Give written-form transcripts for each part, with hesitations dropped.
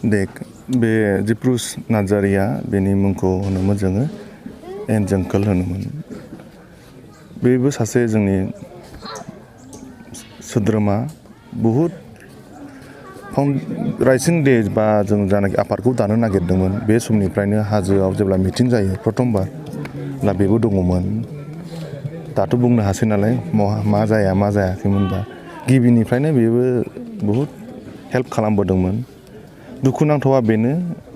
देख बे जिप्रुस नार्जारिया बेनि मुंखौ होनोमोन जोङो एन्जोंकोल होनोमोन। बेबो सासे जोंनि सोद्रोमा बहुद राइजिं डे बा जों जानाखि आफादखौ दानो नागिरदोंमोन बे समनिफ्रायनो हाजोआव जेब्ला मिटिं जायो प्रथमबार दा बेबो दङमोन। दाथ' बुंनो हासै नालाय मा जाया मा जायाखैमोनबा गिबिनिफ्रायनो बेबो बहुद हेल्प खालामबोदोंमोन। दुखुनांथावा बेनो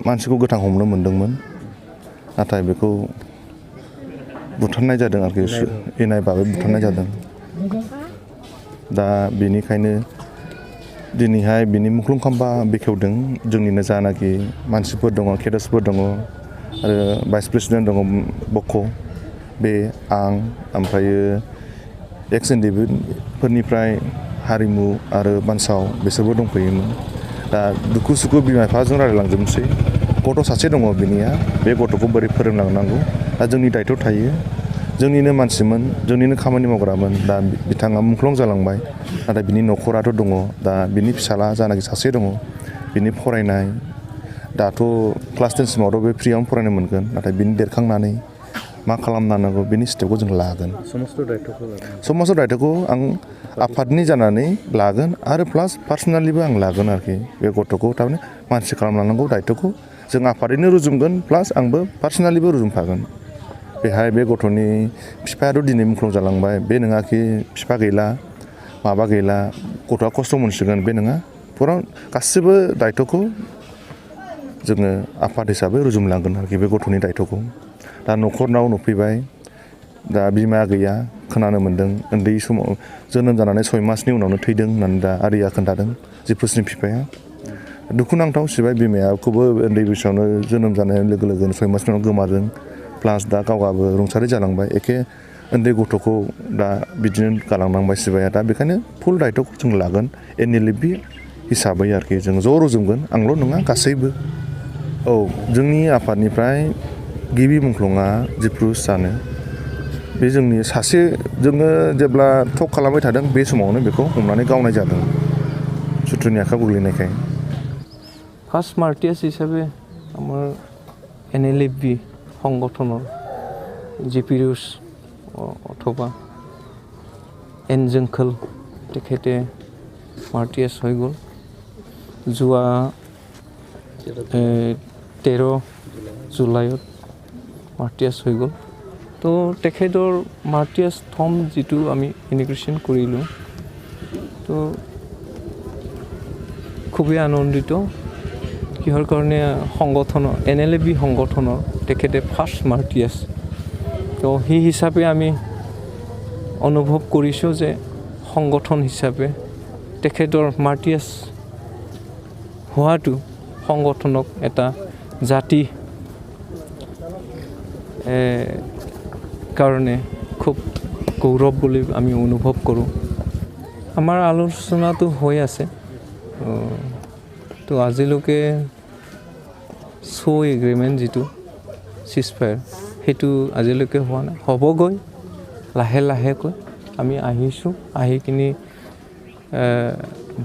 मानसिखौ गोथां हमनो मोनदोंमोन नाथाय बेखौ बुथारनाय जादों आरोखि इनाय बाबै बुथारनाय जादों। दा बेनिखायनो दिनैहाय बिनि मुंख्लं खाम्फा बेखेवदों जोंनिनो जानाखि मानसिफोर दङ केडार्सफोर दङ आरो भाइस प्रेसिडेन्ट दङ बक' बे आं ओमफ्रायो एक्स एनडिफोरनिफ्राय हारिमु आरो बानसाव बिसोरबो दंफैयोमोन। दा दुखु सुखु बिमा बिफाजों रायलायलांजोबनोसै। गथ' सासे दङ बिनिया बे गथ'खौ बोरै फोरोंलांनांगौ दा जोंनि दायथ' थायो। जोंनिनो मानसिमोन जोंनिनो खामानि मावग्रामोन। दा बिथाङा मुंख्लं जालांबाय नाथाय बिनि न'खराथ' दङ। दा बिनि फिसाला जानाखि सासे दङ बिनि फरायनाय दाथ' क्लास 10 सिमावथ' बे फ्रियावनो फरायनो मोनगोन नाथाय बिनि देरखांनानै मा खालामनांगौ बिनि स्टेपखौ जों लागोन। समाज दायथ'खौ आं आफादनि जानानै लागोन आरो प्लास पार्सनेलिबो आं लागोन आरोखि बे गथ'खौ थारमाने मानसि खालामलांनांगौ दायथ'खौ जों आफादैनो रुजुमगोन प्लास आंबो पार्सनेलिबो रुजुमफागोन। बेहाय बे गथ'नि बिफायाथ' दिनै मुंख्लं जालांबाय बे नङाखि बिफा गैला माबा गैला गथ'आ खस्थ' मोनसिगोन बे नङा। फुरा गासिबो दायथ'खौ जोङो आफाद हिसाबै रुजुमलांगोन आरोखि बे गथ'नि दायथ'खौ। दा न'खरनाव नुफैबाय दा बिमा गैया खोनानो मोन्दों उन्दै समाव जोनोम जानानै 6 मासनि उनावनो थैदों होननानै दा आरिया खोन्थादों जिप्रुसनि बिफाया। दुखुनांथाव सिबाय बिमायाखौबो उन्दै बैसोआवनो जोनोम जानाय लोगो लोगोनो 6 मासनि उनाव गोमादों प्लास दा गावहाबो रुंसारि जालांबाय एखे उन्दै गथ'खौ दा बिदिनो गालांनांबाय सिबाया। दा बेखायनो फुल दायथ'खौ जों लागोन एनएलएफबि हिसाबै आरोखि जों ज' रुजुमगोन आंल' नङा गासैबो। औ जोंनि आफादनिफ्राय गिबि मुंख्लंआ जिप्रुस जानो बे जोंनि सासे जोङो जेब्ला टक खालामबाय थादों बे समावनो बेखौ हमनानै गावनाय जादों सुथुरनि आखायाव गोग्लैनायखाय। फार्स्ट मार्टियार्स हिसाबै আমাৰ এনএলএফবি সংগঠনৰ জিপিৰুছ অথবা এনজোংকোল তেখেতে মাৰ্টিয়াৰ্ছ হৈ গ'ল যোৱা 13 জুলাইত মাৰ্টিয়াৰ্ছ হৈ গ'ল। তো তেখেতৰ মাৰ্টিয়াৰ্ছ থম যিটো আমি ইনিগ্ৰেশ্যন কৰিলোঁ তো খুবেই আনন্দিত। কিহৰ কাৰণে সংগঠনৰ এনএলএফবি সংগঠনৰ তেখেতে ফাৰ্ষ্ট মাৰ্টিয়াৰ্ছ। তো সেই হিচাপে আমি অনুভৱ কৰিছোঁ যে সংগঠন হিচাপে তেখেতৰ মাৰ্টিয়াৰ্ছ হোৱাটো সংগঠনক এটা জাতি কাৰণে খুব গৌৰৱ বুলি আমি অনুভৱ কৰোঁ। আমাৰ আলোচনাটো হৈ আছে তো আজিলৈকে এগ্ৰিমেণ্ট যিটো চিজফায়াৰ সেইটো আজিলৈকে হোৱা নাই। হ'বগৈ লাহে লাহেকৈ আমি আহিছোঁ আহি কিনি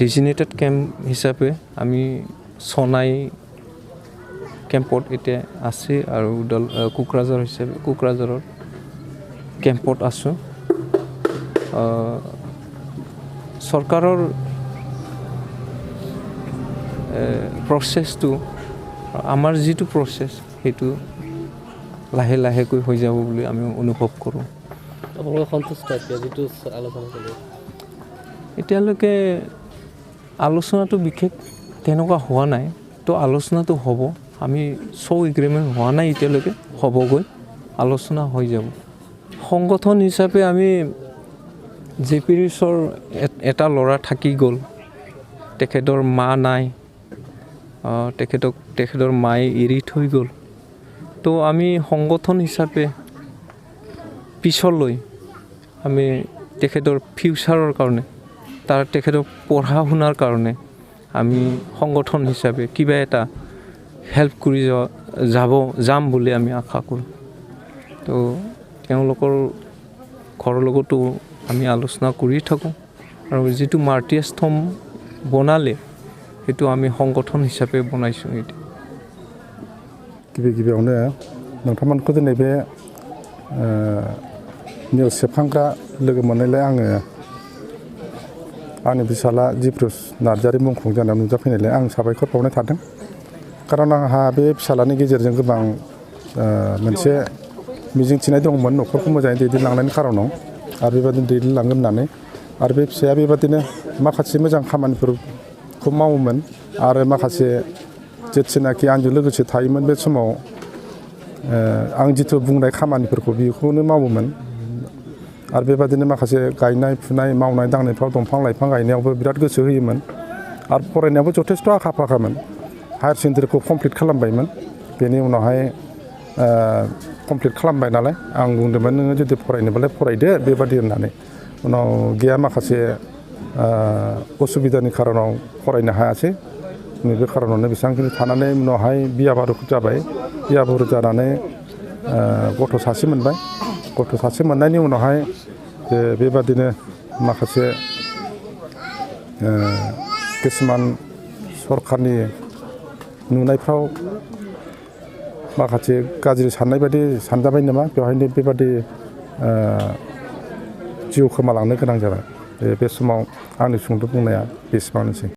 ডিজিনেটেড কেম্প হিচাপে আমি চনাই কেম্পত এতিয়া আছে আৰু কোকৰাঝাৰ হিচাপে কোকৰাঝাৰৰ কেম্পত আছোঁ। চৰকাৰৰ প্ৰচেছটো আমাৰ যিটো প্ৰচেছ সেইটো লাহে লাহেকৈ হৈ যাব বুলি আমি অনুভৱ কৰোঁ। আপোনালোকে সন্তুষ্ট যিটো আলোচনা কৰিলে এতিয়ালৈকে আলোচনাটো বিশেষ তেনেকুৱা হোৱা নাই। তো আলোচনাটো হ'ব আমি এগ্ৰিমেণ্ট হোৱা নাই এতিয়ালৈকে হ'বগৈ আলোচনা হৈ যাব। সংগঠন হিচাপে আমি জিপিৰুছৰ এটা ল'ৰা থাকি গ'ল তেখেতৰ মা নাই তেখেতৰ মায়ে এৰি থৈ গ'ল। তো আমি সংগঠন হিচাপে পিছলৈ আমি তেখেতৰ ফিউচাৰৰ কাৰণে তেখেতৰ পঢ়া শুনাৰ কাৰণে আমি সংগঠন হিচাপে কিবা এটা হেল্প কৰি যাম বুলি আমি আশা কৰোঁ। তো তেওঁলোকৰ ঘৰৰ লগতো আমি আলোচনা কৰি থাকোঁ আৰু যিটো মাৰ্টিয়াৰ্ছ থম বনালে সেইটো আমি সংগঠন হিচাপে বনাইছোঁ এতিয়া। गिबियावनो नोंथांमोनखौ दिनै बे निउस सेबखांग्रा लोगो मोननायलाय आङो आंनि फिसाला जिप्रस नार्जारि मुंख्लं जानायाव नुजाफैनायलाय आं साबायखर बावनाय थादों। खारन आंहा बे फिसालानि गेजेरजों गोबां मोनसे मिजिंथिनाय दंमोन न'खरखौ मोजाङै दैदेनलांनायनि खारनाव आरो बेबादिनो दैदेनलांगोन होननानै आरो बे फिसाया बेबादिनो माखासे मोजां खामानिफोरखौ मावोमोन आरो माखासे जेथिनाखि आंजों लोगोसे थायोमोन बे समाव आं जिथु बुंनाय खामानिफोरखौ बेखौनो मावोमोन आरो बेबादिनो माखासे गायनाय फुनाय मावनाय दांनायफ्राव दंफां लाइफां गायनायावबो बिराद गोसो होयोमोन आरो फरायनायावबो जथेस्थ' आखा फाखामोन। हायार सेकेन्डारिखौ कमप्लिट खालामबायमोन। बेनि उनावहाय कमप्लिट खालामबाय नालाय आं बुंदोंमोन नोङो जुदि फरायनोबालाय फरायदो बेबादि होननानै उनाव गैया माखासे असुबिदानि खारनाव फरायनो हायासै। नैबे खारनावनो बेसेबांखिनि थानानै उनावहाय बिया बारु जाबाय। बिया बारु जानानै गथ' सासे मोनबाय। गथ' सासे मोननायनि उनावहाय बेबादिनो माखासे किसुमान सरकारनि नुनायफ्राव माखासे गाज्रि साननाय बायदि सानजाबाय नामा बेवहायनो बेबादि जिउ खोमालांनो गोनां जाबाय। बे समाव आंनि सुंद' बुंनाया बेसेबांनोसै।